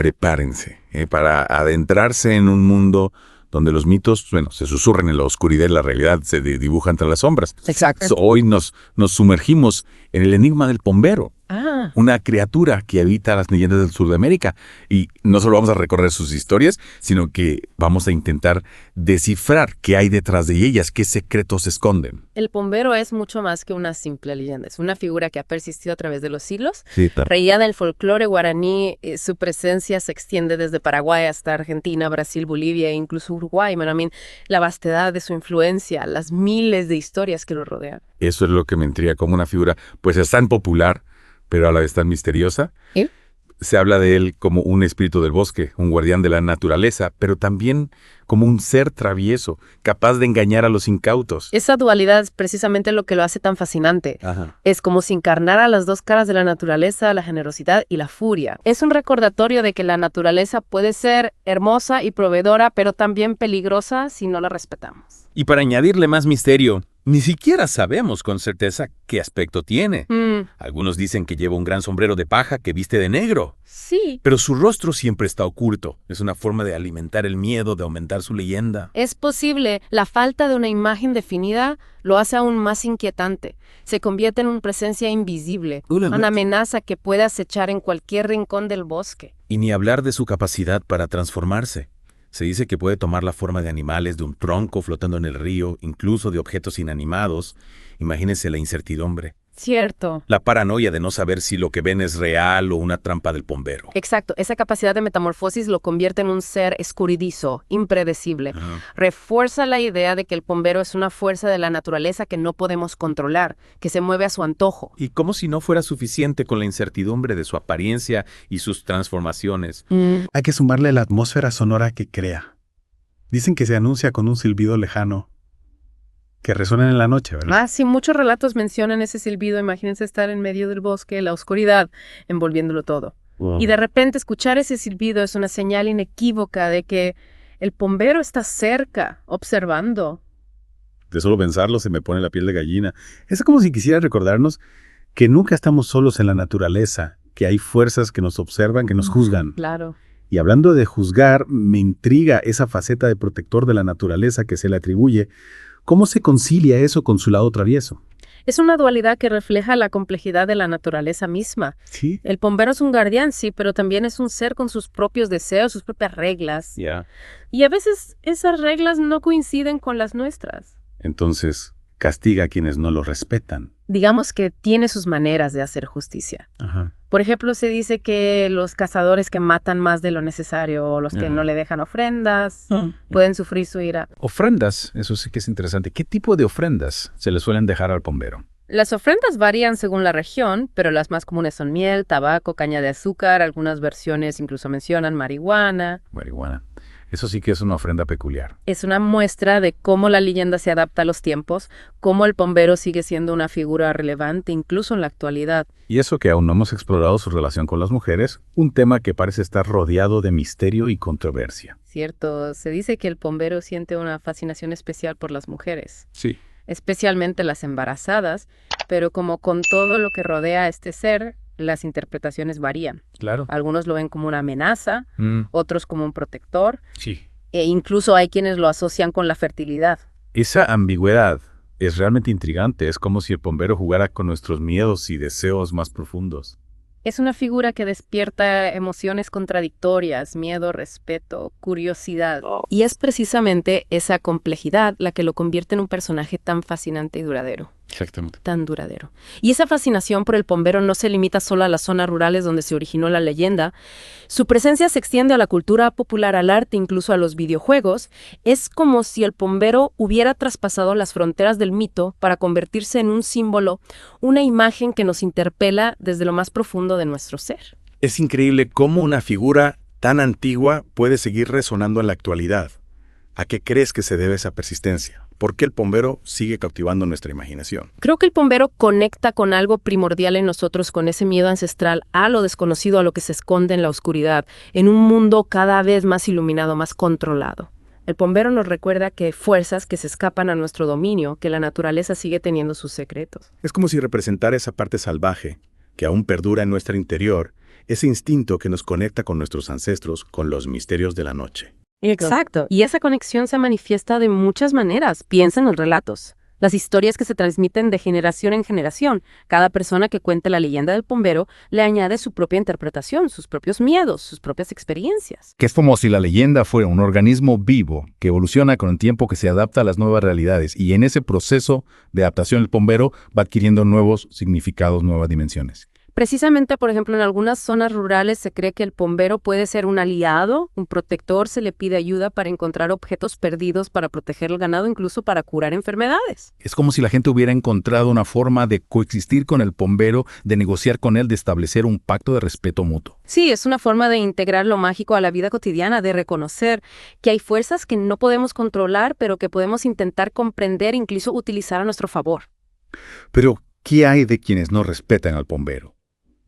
prepárense para adentrarse en un mundo donde los mitos, se susurran en la oscuridad y la realidad se dibujan entre las sombras. Exacto. Hoy nos sumergimos en el enigma del pombero. Una criatura que habita las leyendas del sur de América. Y no solo vamos a recorrer sus historias, sino que vamos a intentar descifrar qué hay detrás de ellas, qué secretos se esconden. El pombero es mucho más que una simple leyenda. Es una figura que ha persistido a través de los siglos. Sí, Reía del folclore guaraní, su presencia se extiende desde Paraguay hasta Argentina, Brasil, Bolivia e incluso Uruguay. La vastedad de su influencia, las miles de historias que lo rodean. Eso es lo que me intriga, como una figura, pues es tan popular, pero a la vez tan misteriosa. ¿Sí? Se habla de él como un espíritu del bosque, un guardián de la naturaleza, pero también como un ser travieso, capaz de engañar a los incautos. Esa dualidad es precisamente lo que lo hace tan fascinante. Es como si encarnara las dos caras de la naturaleza, la generosidad y la furia. Es un recordatorio de que la naturaleza puede ser hermosa y proveedora, pero también peligrosa si no la respetamos. Y para añadirle más misterio, ni siquiera sabemos con certeza qué aspecto tiene. Algunos dicen que lleva un gran sombrero de paja que viste de negro. Sí. Pero su rostro siempre está oculto. Es una forma de alimentar el miedo, de aumentar su leyenda. Es posible. La falta de una imagen definida lo hace aún más inquietante. Se convierte en una presencia invisible, una amenaza que puede acechar en cualquier rincón del bosque. Y ni hablar de su capacidad para transformarse. Se dice que puede tomar la forma de animales, de un tronco flotando en el río, incluso de objetos inanimados. Imagínense la incertidumbre. Cierto. La paranoia de no saber si lo que ven es real o una trampa del pombero. Exacto. Esa capacidad de metamorfosis lo convierte en un ser escurridizo, impredecible. Refuerza la idea de que el pombero es una fuerza de la naturaleza que no podemos controlar, que se mueve a su antojo. Y como si no fuera suficiente con la incertidumbre de su apariencia y sus transformaciones. Hay que sumarle la atmósfera sonora que crea. Dicen que se anuncia con un silbido lejano que resuena en la noche, ¿verdad? Sí, muchos relatos mencionan ese silbido. Imagínense estar en medio del bosque, la oscuridad, envolviéndolo todo. Y de repente escuchar ese silbido es una señal inequívoca de que el pombero está cerca, observando. De solo pensarlo se me pone la piel de gallina. Es como si quisiera recordarnos que nunca estamos solos en la naturaleza, que hay fuerzas que nos observan, que nos juzgan. Claro. Y hablando de juzgar, me intriga esa faceta de protector de la naturaleza que se le atribuye. ¿Cómo se concilia eso con su lado travieso? Es una dualidad que refleja la complejidad de la naturaleza misma. Sí. El pombero es un guardián, sí, pero también es un ser con sus propios deseos, sus propias reglas. Y a veces esas reglas no coinciden con las nuestras. Entonces, castiga a quienes no lo respetan. Digamos que tiene sus maneras de hacer justicia. Por ejemplo, se dice que los cazadores que matan más de lo necesario o los que no le dejan ofrendas pueden sufrir su ira. Ofrendas, eso sí que es interesante. ¿Qué tipo de ofrendas se le suelen dejar al pombero? Las ofrendas varían según la región, pero las más comunes son miel, tabaco, caña de azúcar. Algunas versiones incluso mencionan marihuana. Marihuana. Eso sí que es una ofrenda peculiar. Es una muestra de cómo la leyenda se adapta a los tiempos, cómo el pombero sigue siendo una figura relevante incluso en la actualidad. Y eso que aún no hemos explorado su relación con las mujeres, un tema que parece estar rodeado de misterio y controversia. Cierto, se dice que el pombero siente una fascinación especial por las mujeres. Sí. Especialmente las embarazadas, pero como con todo lo que rodea a este ser, las interpretaciones varían. Claro. Algunos lo ven como una amenaza, otros como un protector, Sí. e incluso hay quienes lo asocian con la fertilidad. Esa ambigüedad es realmente intrigante. Es como si el pombero jugara con nuestros miedos y deseos más profundos. Es una figura que despierta emociones contradictorias, miedo, respeto, curiosidad. Y es precisamente esa complejidad la que lo convierte en un personaje tan fascinante y duradero. Exactamente. Tan duradero. Y esa fascinación por el pombero no se limita solo a las zonas rurales donde se originó la leyenda. Su presencia se extiende a la cultura popular, al arte, incluso a los videojuegos. Es como si el pombero hubiera traspasado las fronteras del mito para convertirse en un símbolo, una imagen que nos interpela desde lo más profundo de nuestro ser. Es increíble cómo una figura tan antigua puede seguir resonando en la actualidad. ¿A qué crees que se debe esa persistencia? ¿Por qué el pombero sigue cautivando nuestra imaginación? Creo que el pombero conecta con algo primordial en nosotros, con ese miedo ancestral a lo desconocido, a lo que se esconde en la oscuridad, en un mundo cada vez más iluminado, más controlado. El pombero nos recuerda que hay fuerzas que se escapan a nuestro dominio, que la naturaleza sigue teniendo sus secretos. Es como si representara esa parte salvaje, que aún perdura en nuestro interior, ese instinto que nos conecta con nuestros ancestros, con los misterios de la noche. Exacto. Y esa conexión se manifiesta de muchas maneras. Piensa en los relatos. Las historias que se transmiten de generación en generación. Cada persona que cuenta la leyenda del Pombero le añade su propia interpretación, sus propios miedos, sus propias experiencias. Que es como si la leyenda fuera un organismo vivo que evoluciona con el tiempo, que se adapta a las nuevas realidades. Y en ese proceso de adaptación el Pombero va adquiriendo nuevos significados, nuevas dimensiones. Precisamente, por ejemplo, en algunas zonas rurales se cree que el Pombero puede ser un aliado, un protector, se le pide ayuda para encontrar objetos perdidos, para proteger el ganado, incluso para curar enfermedades. Es como si la gente hubiera encontrado una forma de coexistir con el Pombero, de negociar con él, de establecer un pacto de respeto mutuo. Sí, es una forma de integrar lo mágico a la vida cotidiana, de reconocer que hay fuerzas que no podemos controlar, pero que podemos intentar comprender e incluso utilizar a nuestro favor. Pero, ¿qué hay de quienes no respetan al Pombero?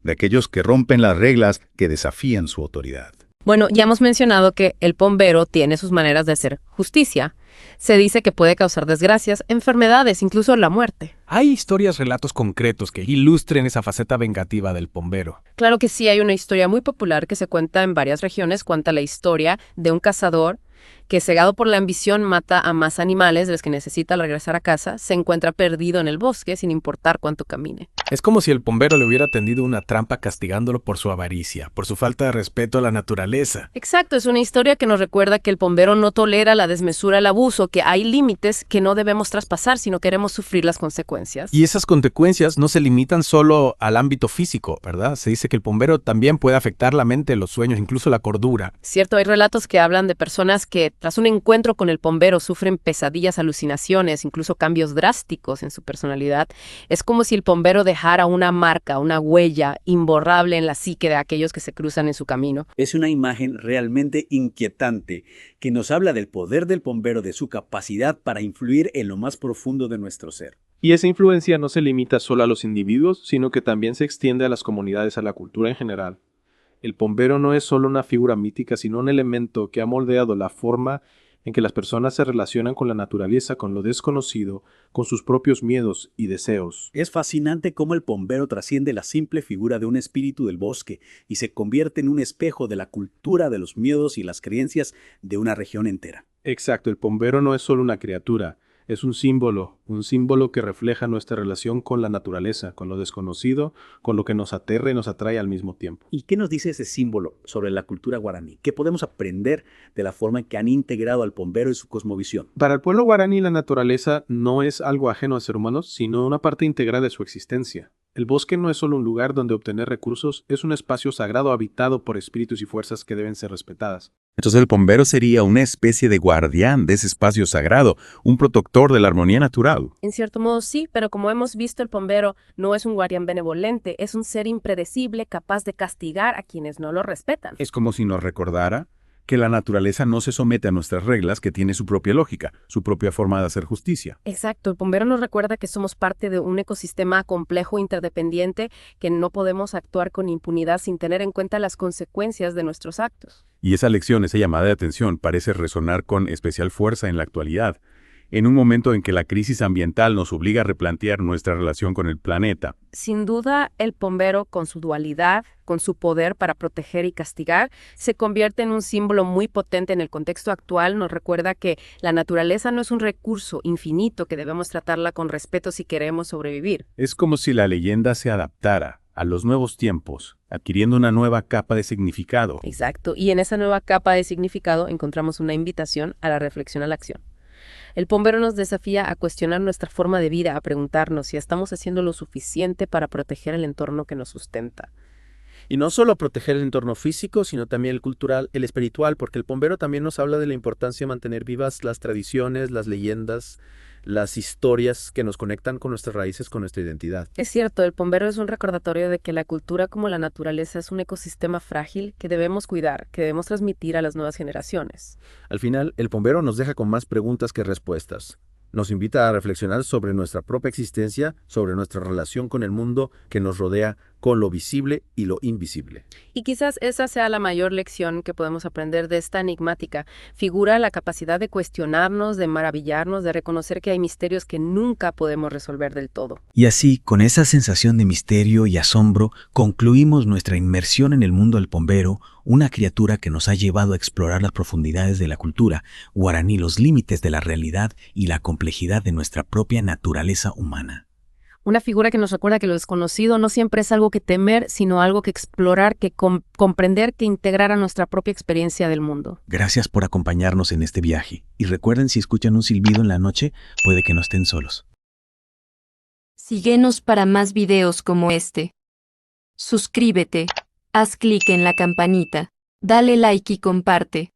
De aquellos que rompen las reglas, que desafían su autoridad. Bueno, ya hemos mencionado que el Pombero tiene sus maneras de hacer justicia. Se dice que puede causar desgracias, enfermedades, incluso la muerte. ¿Hay historias, relatos concretos que ilustren esa faceta vengativa del Pombero? Claro que sí, hay una historia muy popular que se cuenta en varias regiones. Cuenta la historia de un cazador que, cegado por la ambición, mata a más animales de los que necesita al regresar a casa. Se encuentra perdido en el bosque sin importar cuánto camine. Es como si el Pombero le hubiera tendido una trampa castigándolo por su avaricia, por su falta de respeto a la naturaleza. Exacto, es una historia que nos recuerda que el Pombero no tolera la desmesura, el abuso, que hay límites que no debemos traspasar si no queremos sufrir las consecuencias. Y esas consecuencias no se limitan solo al ámbito físico, ¿verdad? Se dice que el Pombero también puede afectar la mente, los sueños, incluso la cordura. Cierto, hay relatos que hablan de personas que tras un encuentro con el Pombero sufren pesadillas, alucinaciones, incluso cambios drásticos en su personalidad. Es como si el Pombero dejara una marca, una huella imborrable en la psique de aquellos que se cruzan en su camino. Es una imagen realmente inquietante que nos habla del poder del Pombero, de su capacidad para influir en lo más profundo de nuestro ser. Y esa influencia no se limita solo a los individuos, sino que también se extiende a las comunidades, a la cultura en general. El Pombero no es solo una figura mítica, sino un elemento que ha moldeado la forma en que las personas se relacionan con la naturaleza, con lo desconocido, con sus propios miedos y deseos. Es fascinante cómo el Pombero trasciende la simple figura de un espíritu del bosque y se convierte en un espejo de la cultura, de los miedos y las creencias de una región entera. Exacto, el Pombero no es solo una criatura, es un símbolo que refleja nuestra relación con la naturaleza, con lo desconocido, con lo que nos aterra y nos atrae al mismo tiempo. ¿Y qué nos dice ese símbolo sobre la cultura guaraní? ¿Qué podemos aprender de la forma en que han integrado al Pombero y su cosmovisión? Para el pueblo guaraní, la naturaleza no es algo ajeno al ser humano, sino una parte integral de su existencia. El bosque no es solo un lugar donde obtener recursos, es un espacio sagrado habitado por espíritus y fuerzas que deben ser respetadas. Entonces el Pombero sería una especie de guardián de ese espacio sagrado, un protector de la armonía natural. En cierto modo sí, pero como hemos visto, el Pombero no es un guardián benevolente, es un ser impredecible capaz de castigar a quienes no lo respetan. Es como si nos recordara que la naturaleza no se somete a nuestras reglas, que tiene su propia lógica, su propia forma de hacer justicia. Exacto, el Pombero nos recuerda que somos parte de un ecosistema complejo, interdependiente, que no podemos actuar con impunidad sin tener en cuenta las consecuencias de nuestros actos. Y esa lección, esa llamada de atención, parece resonar con especial fuerza en la actualidad, en un momento en que la crisis ambiental nos obliga a replantear nuestra relación con el planeta. Sin duda, el Pombero, con su dualidad, con su poder para proteger y castigar, se convierte en un símbolo muy potente en el contexto actual. Nos recuerda que la naturaleza no es un recurso infinito, que debemos tratarla con respeto si queremos sobrevivir. Es como si la leyenda se adaptara a los nuevos tiempos, adquiriendo una nueva capa de significado. Exacto, y en esa nueva capa de significado encontramos una invitación a la reflexión, a la acción. El Pombero nos desafía a cuestionar nuestra forma de vida, a preguntarnos si estamos haciendo lo suficiente para proteger el entorno que nos sustenta. Y no solo proteger el entorno físico, sino también el cultural, el espiritual, porque el Pombero también nos habla de la importancia de mantener vivas las tradiciones, las leyendas, las historias que nos conectan con nuestras raíces, con nuestra identidad. Es cierto, el Pombero es un recordatorio de que la cultura como la naturaleza es un ecosistema frágil que debemos cuidar, que debemos transmitir a las nuevas generaciones. Al final, el Pombero nos deja con más preguntas que respuestas. Nos invita a reflexionar sobre nuestra propia existencia, sobre nuestra relación con el mundo que nos rodea con lo visible y lo invisible. Y quizás esa sea la mayor lección que podemos aprender de esta enigmática figura, la capacidad de cuestionarnos, de maravillarnos, de reconocer que hay misterios que nunca podemos resolver del todo. Y así, con esa sensación de misterio y asombro, concluimos nuestra inmersión en el mundo del pombero, una criatura que nos ha llevado a explorar las profundidades de la cultura guaraní, los límites de la realidad y la complejidad de nuestra propia naturaleza humana. Una figura que nos recuerda que lo desconocido no siempre es algo que temer, sino algo que explorar, que comprender, que integrar a nuestra propia experiencia del mundo. Gracias por acompañarnos en este viaje. Y recuerden, si escuchan un silbido en la noche, puede que no estén solos. Síguenos para más videos como este. Suscríbete, haz clic en la campanita, dale like y comparte.